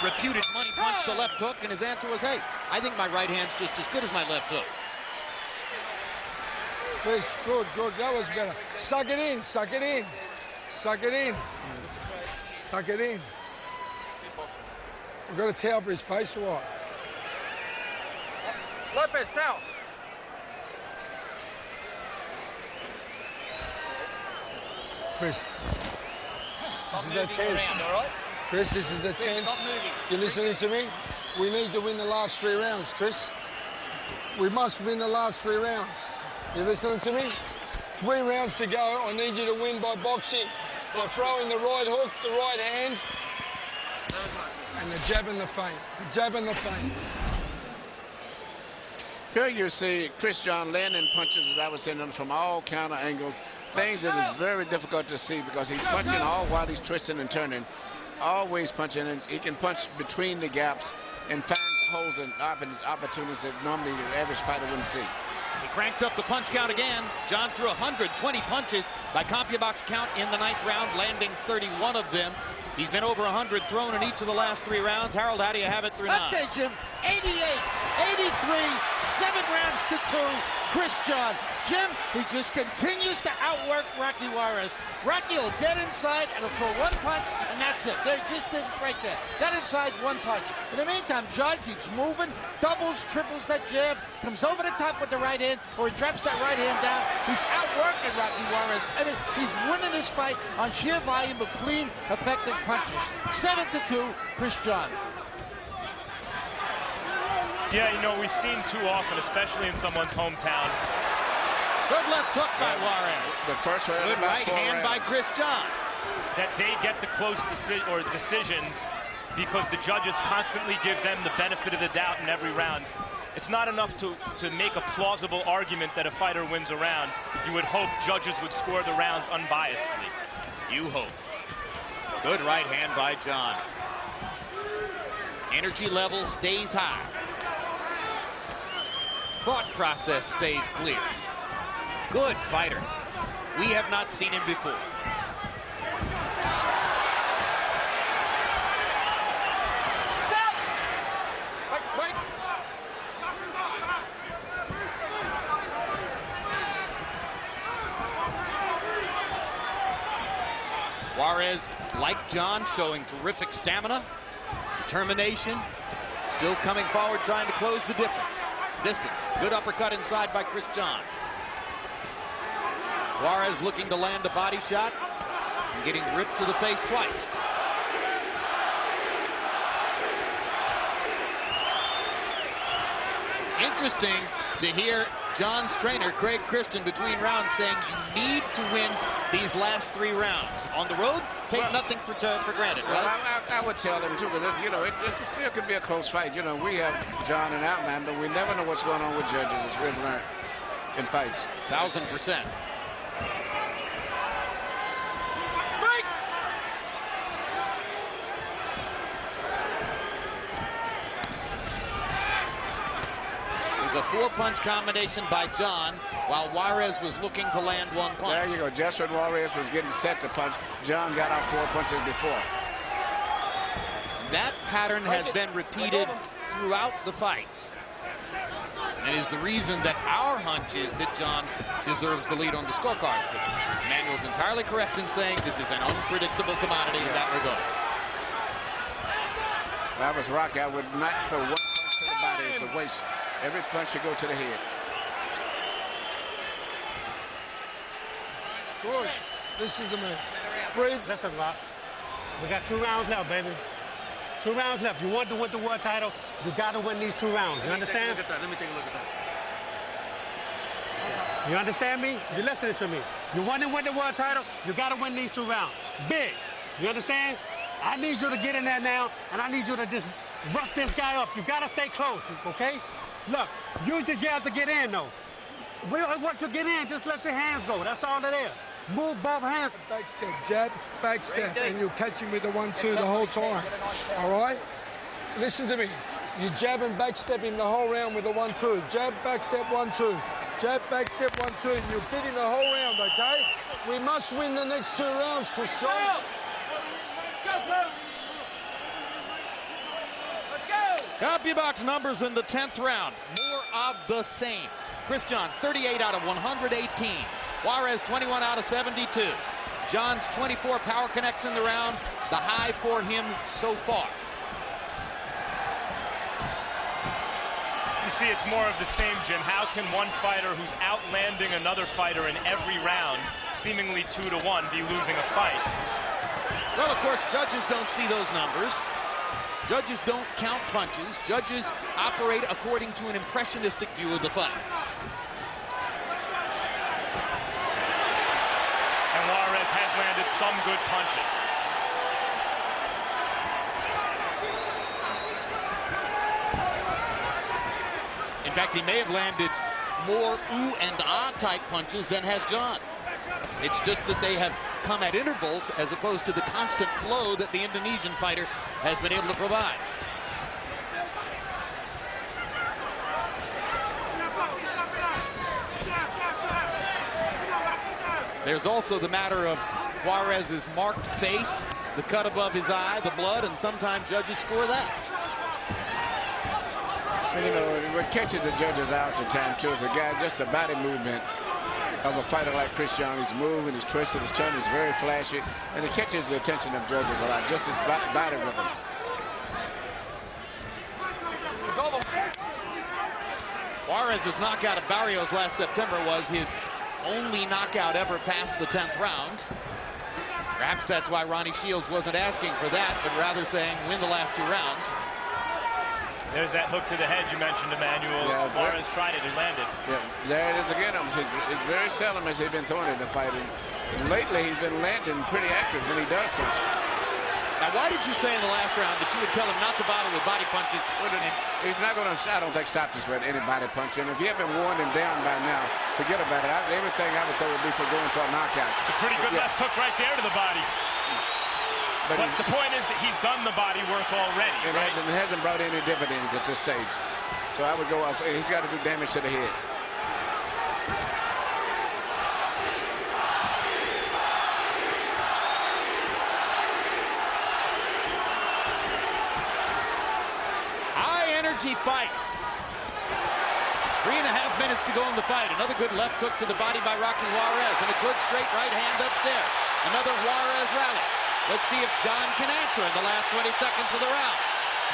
reputed money punch, the left hook, and his answer was, hey, I think my right hand's just as good as my left hook. Chris, good, good. That was better. Suck it in, suck it in. Suck it in. Suck it in. We've got a towel for his face or what? Lopez, towel. Chris, this is the 10th. Chris, this is the 10th. You listening to me? We need to win the last 3 rounds, Chris. We must win the last 3 rounds. You listening to me? 3 rounds to go. I need you to win by boxing. By throwing the right hook, the right hand, and the jab and the feint. The jab and the feint. Here you see Chris John landing punches, as I was saying, from all counter angles. Things that is very difficult to see because he's punching all while he's twisting and turning. Always punching, and he can punch between the gaps and finds holes and opportunities that normally the average fighter wouldn't see. He cranked up the punch count again. John threw 120 punches by CompuBox count in the 9th round, landing 31 of them. He's been over 100 thrown in each of the last 3 rounds. Harold, how do you have it through 9? Okay, Jim. 88, 83, 7 rounds to 2. Chris John. Jim, he just continues to outwork Rocky Juarez. Rocky will get inside and he'll throw 1 punch, and that's it. They just did it right there. Got inside 1 punch. In the meantime, John keeps moving, doubles, triples that jab, comes over the top with the right hand, or he drops that right hand down. He's outworking Rocky Juarez. I mean, he's winning this fight on sheer volume of clean, effective punches. 7-2, Chris John. Yeah, you know, we've seen too often, especially in someone's hometown. Good left hook by Juarez. The first round. Good right hand by Chris John. That they get the close decisions because the judges constantly give them the benefit of the doubt in every round. It's not enough to make a plausible argument that a fighter wins a round. You would hope judges would score the rounds unbiasedly. You hope. Good right hand by John. Energy level stays high. Thought process stays clear. Good fighter. We have not seen him before. Juarez, like John, showing terrific stamina, determination, still coming forward, trying to close the distance. Good uppercut inside by Chris John. Juarez looking to land a body shot and getting ripped to the face twice. Interesting to hear John's trainer, Craig Christian, between rounds saying you need to win these last 3 rounds. On the road, take nothing for granted, right? Well, I would tell them, too, because, you know, it still could be a close fight. You know, we have John and Outman, but we never know what's going on with judges, as we've learned in fights. 1000%. A 4-punch combination by John, while Juarez was looking to land 1 punch. There you go. Just when Juarez was getting set to punch, John got out 4 punches before. That pattern has been repeated throughout the fight, and is the reason that our hunch is that John deserves the lead on the scorecards. But Emmanuel's entirely correct in saying this is an unpredictable commodity in that regard. If I was Rocky, I would not throw 1 punch to the body. It's a waste. Every punch should go to the head. Good. Listen to me. Breathe. Listen, Rock. We got 2 rounds left, baby. 2 rounds left. You want to win the world title, you got to win these 2 rounds. You understand? Let me take a look at that. You understand me? You're listening to me. You want to win the world title, you got to win these 2 rounds. Big. You understand? I need you to get in there now, and I need you to just rough this guy up. You got to stay close, okay? Look, use the jab to get in, though. Once you get in, just let your hands go. That's all it is. Move both hands. Back step, jab, back step, and you catch him with the 1-2 the whole time. All right? Listen to me. You jab and back step him the whole round with a 1-2. Jab, back step, 1-2. Jab, back step, 1-2. You beat him the whole round, okay? We must win the next 2 rounds, Christian. CompuBox numbers in the 10th round. More of the same. Chris John, 38 out of 118. Juarez, 21 out of 72. John's 24 power connects in the round, the high for him so far. You see, it's more of the same, Jim. How can one fighter who's outlanding another fighter in every round, seemingly 2-1, be losing a fight? Well, of course, judges don't see those numbers. Judges don't count punches. Judges operate according to an impressionistic view of the fight. And Juarez has landed some good punches. In fact, he may have landed more ooh and ah type punches than has John. It's just that they have come at intervals as opposed to the constant flow that the Indonesian fighter has been able to provide. There's also the matter of Juarez's marked face, the cut above his eye, the blood, and sometimes judges score that. You know, what catches the judges out at the time, too, is a guy, just a body movement of a fighter like Chris John. He's moving, he's twisted, he's turning, he's very flashy, and it catches the attention of judges a lot, just his body rhythm. Juarez's knockout of Barrios last September was his only knockout ever past the 10th round. Perhaps that's why Ronnie Shields wasn't asking for that, but rather saying win the last 2 rounds. There's that hook to the head you mentioned, Emmanuel. Yeah, Juarez tried it and landed. Yeah, there it is again. It's very seldom as they've been throwing it in the fight. And lately, he's been landing pretty active when he does punch. Now, why did you say in the last round that you would tell him not to bother with body punches? He's not going to, I don't think, stop this with any body punch. And if you haven't worn him down by now, forget about it. Everything I would say would be for going for a knockout. It's a pretty good left hook right there to the body. But the point is that he's done the body work already. It hasn't brought any dividends at this stage. So I would go off. He's got to do damage to the head. High energy fight. 3.5 minutes to go in the fight. Another good left hook to the body by Rocky Juarez, and a good straight right hand upstairs. Another Juarez rally. Let's see if John can answer in the last 20 seconds of the round.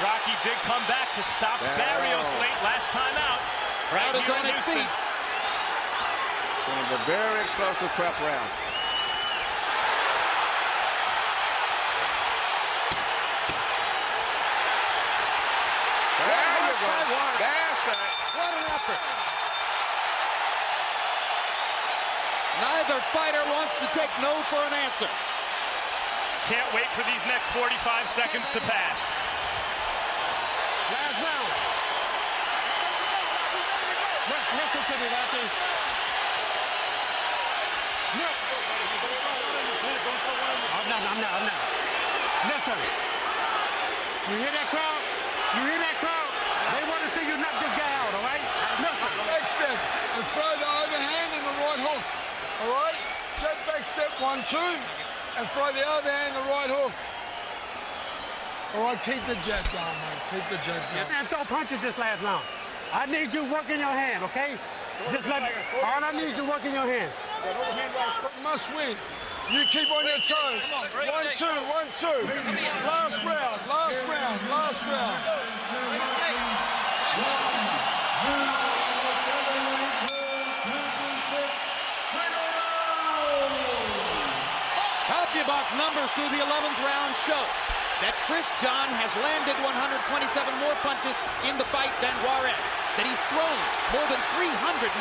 Rocky did come back to stop Barrios late last time out. Crowd is on its feet. So a very explosive 12th round. There you go. That's right. What an effort. Neither fighter wants to take no for an answer. Can't wait for these next 45 seconds to pass. Last round. Listen to me, Rocky. I'm not. Listen. You hear that crowd? You hear that crowd? They want to see you knock this guy out, all right? Listen. Back step and throw the overhand and the right hook. All right? Jab back step, 1-2. And throw the other hand, the right hook. All right, keep the jab going, mate. Keep the jab going. And throw punches this last round. I need you working your hand, okay? Just let me. All I need you working your hand. You must win. You keep on your toes. 1-2, 1-2. Last round. CompuBox numbers through the 11th round show that Chris John has landed 127 more punches in the fight than Juarez. That he's thrown more than 300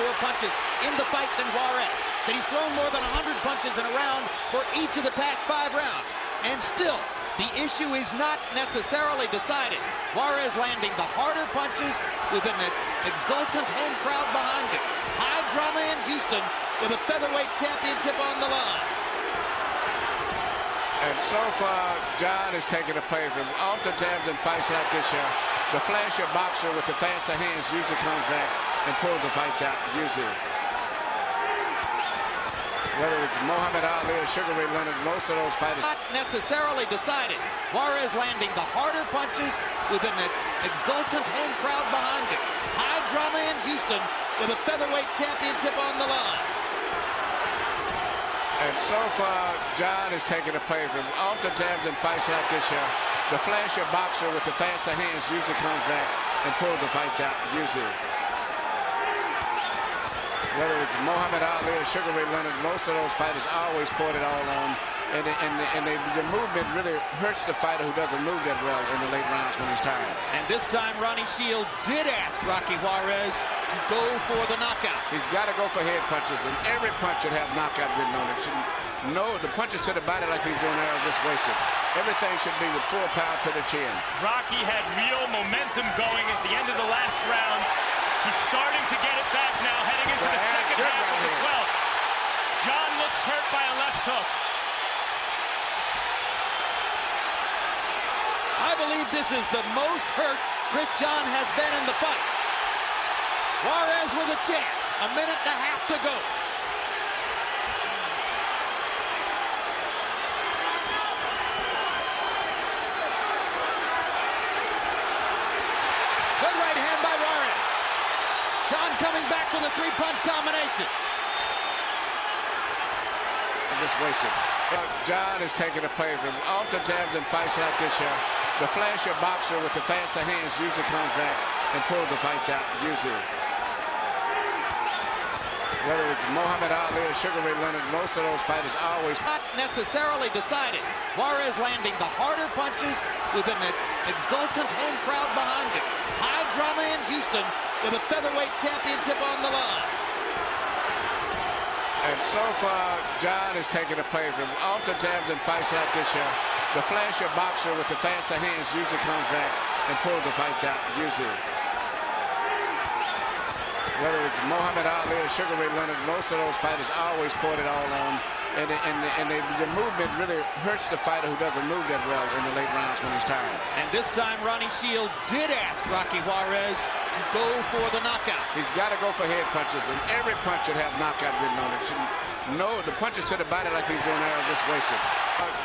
more punches in the fight than Juarez. That he's thrown more than 100 punches in a round for each of the past 5 rounds. And still, The issue is not necessarily decided. Juarez landing the harder punches with an exultant home crowd behind him. High drama in Houston with a featherweight championship on the line. And so far, John is taking a play from off the jabs in fights like this here. The flasher boxer with the faster hands usually comes back and pulls the fights out, usually. Whether it's Muhammad Ali or Sugar Ray Leonard, most of those fighters... Not necessarily decided. Juarez landing the harder punches with an exultant home crowd behind him. High drama in Houston with a featherweight championship on the line. And so far, John is taking a play from off the jabs in fights like this here. The flasher boxer with the faster hands usually comes back and pulls the fights out, usually. Whether it's Muhammad Ali or Sugar Ray Leonard, most of those fighters always put it all on. And the movement really hurts the fighter who doesn't move that well in the late rounds when he's tired. And this time, Ronnie Shields did ask Rocky Juarez to go for the knockout. He's got to go for head punches, and every punch should have knockout written on it. No, the punches to the body like he's doing there are just wasted. Everything should be with full power to the chin. Rocky had real momentum going at the end of the last round. He's starting to get it back now, heading into the second half of the 12th. John looks hurt by a left hook. I believe this is the most hurt Chris John has been in the fight. Juarez with a chance. A minute and a half to go. Good right hand by Juarez. John coming back with a three-punch combination. Just wasted. John is taking a play from off the jabs in fights like this here. The flasher boxer with the faster hands usually comes back and pulls the fights out, usually. Whether it's Muhammad Ali or Sugar Ray Leonard, most of those fighters always... Not necessarily decided. Juarez landing the harder punches with an exultant home crowd behind him. High drama in Houston with a featherweight championship on the line. And so far, John is taking a play from off the jabs in fights like this here. The flasher boxer with the faster hands usually comes back and pulls the fights out, usually. Whether it's Muhammad Ali or Sugar Ray Leonard, most of those fighters always put it all on. And the movement really hurts the fighter who doesn't move that well in the late rounds when he's tired. And this time, Ronnie Shields did ask Rocky Juarez to go for the knockout. He's got to go for head punches, and every punch should have knockout written on it. No, the punches to the body like he's doing there are just wasted.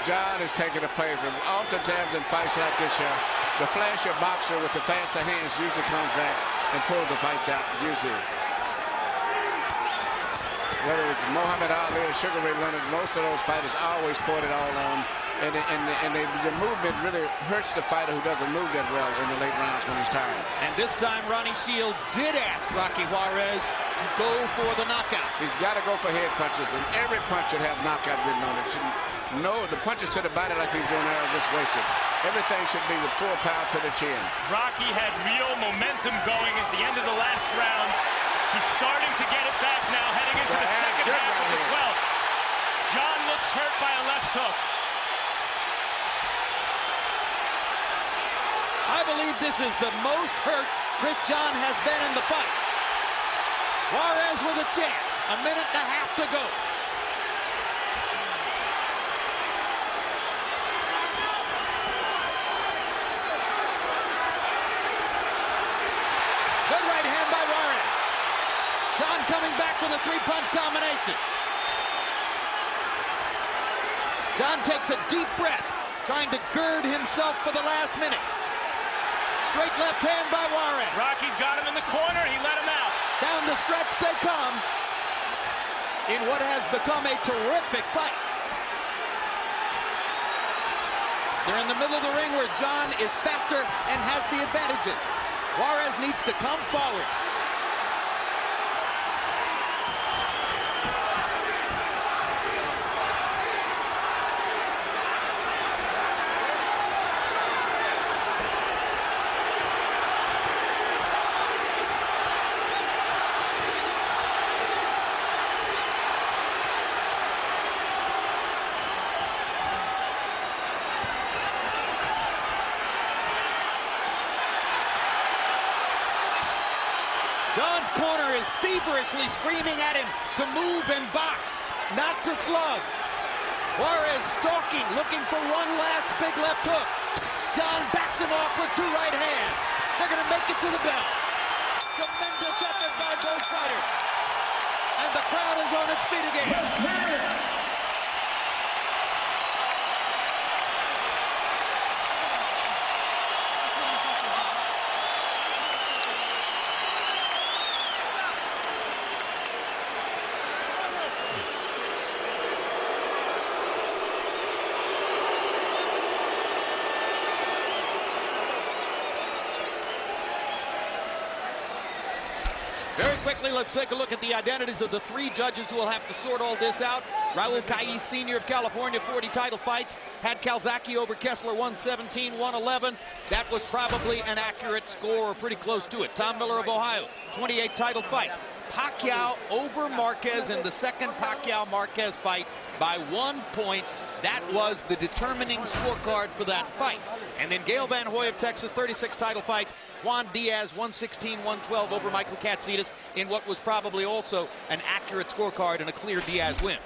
John is taking a play from off the jabs in fights like this here. The flasher boxer with the faster hands usually comes back and pulls the fights out, usually. Whether it's Muhammad Ali or Sugar Ray Leonard, most of those fighters always put it all on. And the movement really hurts the fighter who doesn't move that well in the late rounds when he's tired. And this time, Ronnie Shields did ask Rocky Juarez to go for the knockout. He's got to go for head punches, and every punch should have knockout written on it. No, the punches to the body like he's doing there are just wasted. Everything should be with full power to the chin. Rocky had real momentum going at the end of the last round. He's starting to get it back now, heading into the second half of the 12th. John looks hurt by a left hook. I believe this is the most hurt Chris John has been in the fight. Juarez with a chance. A minute and a half to go. Good right hand by Juarez. John coming back with a three-punch combination. John takes a deep breath, trying to gird himself for the last minute. Straight left hand by Juarez. Rocky's got him in the corner. He let him out. Down the stretch they come in what has become a terrific fight. They're in the middle of the ring where John is faster and has the advantages. Juarez needs to come forward. John's corner is feverishly screaming at him to move and box, not to slug. Juarez stalking, looking for one last big left hook. John backs him off with 2 right hands. They're going to make it to the bell. Tremendous effort by both fighters. And the crowd is on its feet again. Very quickly, let's take a look at the identities of the 3 judges who will have to sort all this out. Raul Caiz, Sr. of California, 40 title fights. Had Calzaghe over Kessler, 117, 111. That was probably an accurate score or pretty close to it. Tom Miller of Ohio, 28 title fights. Pacquiao over Marquez in the second Pacquiao-Marquez fight by 1 point. That was the determining scorecard for that fight. And then Gail Van Hoy of Texas, 36 title fights. Juan Diaz, 116, 112 over Michael Katsidis in what was probably also an accurate scorecard and a clear Diaz win.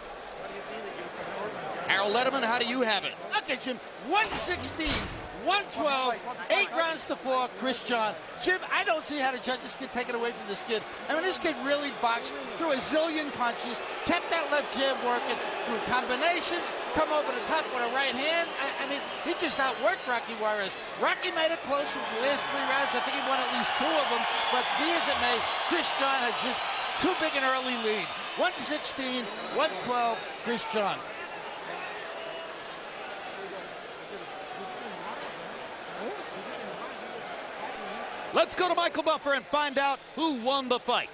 Harold Letterman, how do you have it? Okay, Jim, 116, 112, 8 rounds to 4, Chris John. Jim, I don't see how the judges can take it away from this kid. I mean, this kid really boxed through a zillion punches, kept that left jab working through combinations, come over the top with a right hand. I mean, he just outworked Rocky Juarez. Rocky made it close in the last 3 rounds. I think he won at least 2 of them. But be as it may, Chris John had just too big an early lead. 116, 112, Chris John. Let's go to Michael Buffer and find out who won the fight.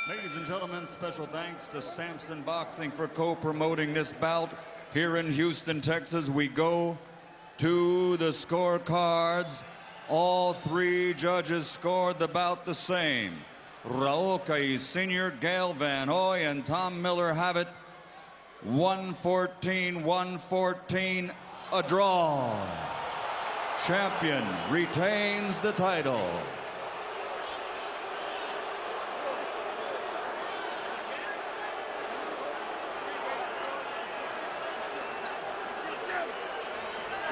Ladies and gentlemen, special thanks to Samson Boxing for co-promoting this bout. Here in Houston, Texas, we go to the scorecards. All 3 judges scored the bout the same. Raul Caiz Sr., Gail Van Hoy, and Tom Miller have it 114, 114, a draw. Champion retains the title.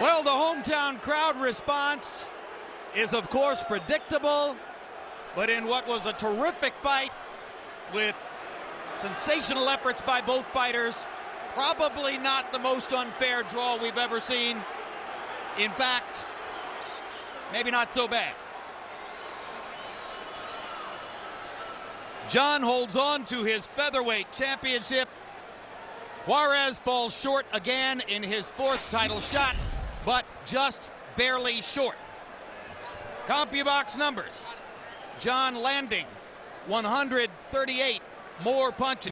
Well, the hometown crowd response is, of course, predictable, but in what was a terrific fight with sensational efforts by both fighters, probably not the most unfair draw we've ever seen. In fact, maybe not so bad. John holds on to his featherweight championship. Juarez falls short again in his 4th title shot, but just barely short. CompuBox numbers. John landing 138 more punches.